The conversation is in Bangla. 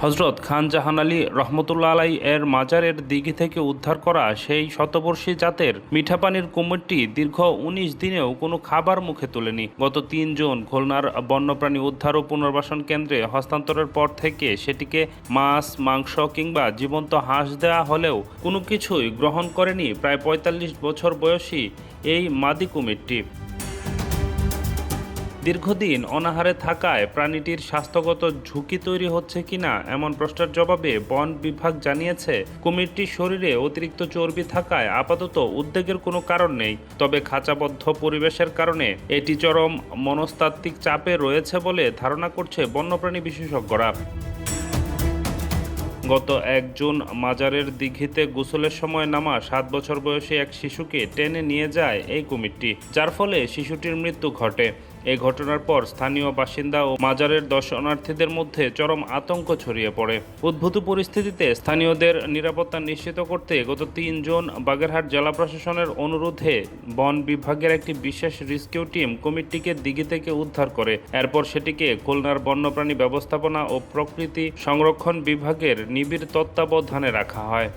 হজরত খান জাহান আলী রহমতুল্লাহ আলাই এর মাজারের দিঘি থেকে উদ্ধার করা সেই শতবর্ষী জাতের মিঠা পানির কুমিরটি দীর্ঘ ১৯ দিনেও কোনো খাবার মুখে তোলেনি। গত ৩ জুন খুলনার বন্যপ্রাণী উদ্ধার ও পুনর্বাসন কেন্দ্রে হস্তান্তরের পর থেকে সেটিকে মাছ, মাংস কিংবা জীবন্ত হাঁস দেওয়া হলেও কোনো কিছুই গ্রহণ করেনি প্রায় ৪৫ বছর বয়সী এই মাদি কুমিরটি। দীর্ঘদিন অনাহারে থাকায় প্রাণীটির স্বাস্থ্যগত ঝুঁকি তৈরি হচ্ছে কিনা এমন প্রশ্নের জবাবে বন বিভাগ জানিয়েছে, কুমিরটির শরীরে অতিরিক্ত চর্বি থাকায় আপাতত উদ্বেগের কোনো কারণ নেই। তবে খাঁচাবদ্ধ পরিবেশের কারণে এটি চরম মনস্তাত্ত্বিক চাপে রয়েছে বলে ধারণা করছে বন্যপ্রাণী বিশেষজ্ঞরা। গত ১ জুন মাজারের দিঘিতে গোসলের সময় নামা ৭ বছর বয়সী এক শিশুকে টেনে নিয়ে যায় এই কুমিরটি, যার ফলে শিশুটির মৃত্যু ঘটে। এই ঘটনার পর স্থানীয় বাসিন্দা ও মাজারের দর্শনার্থীদের মধ্যে চরম আতঙ্ক ছড়িয়ে পড়ে। উদ্ভূত পরিস্থিতিতে স্থানীয়দের নিরাপত্তা নিশ্চিত করতে গত ৩ জুন বাগেরহাট জেলা প্রশাসনের অনুরোধে বন বিভাগের একটি বিশেষ রেস্কিউ টিম কুমিরটিকে দিঘি থেকে উদ্ধার করে। এরপর সেটিকে খুলনার বন্যপ্রাণী ব্যবস্থাপনা ও প্রকৃতি সংরক্ষণ বিভাগের নিবিড় তত্ত্বাবধানে রাখা হয়।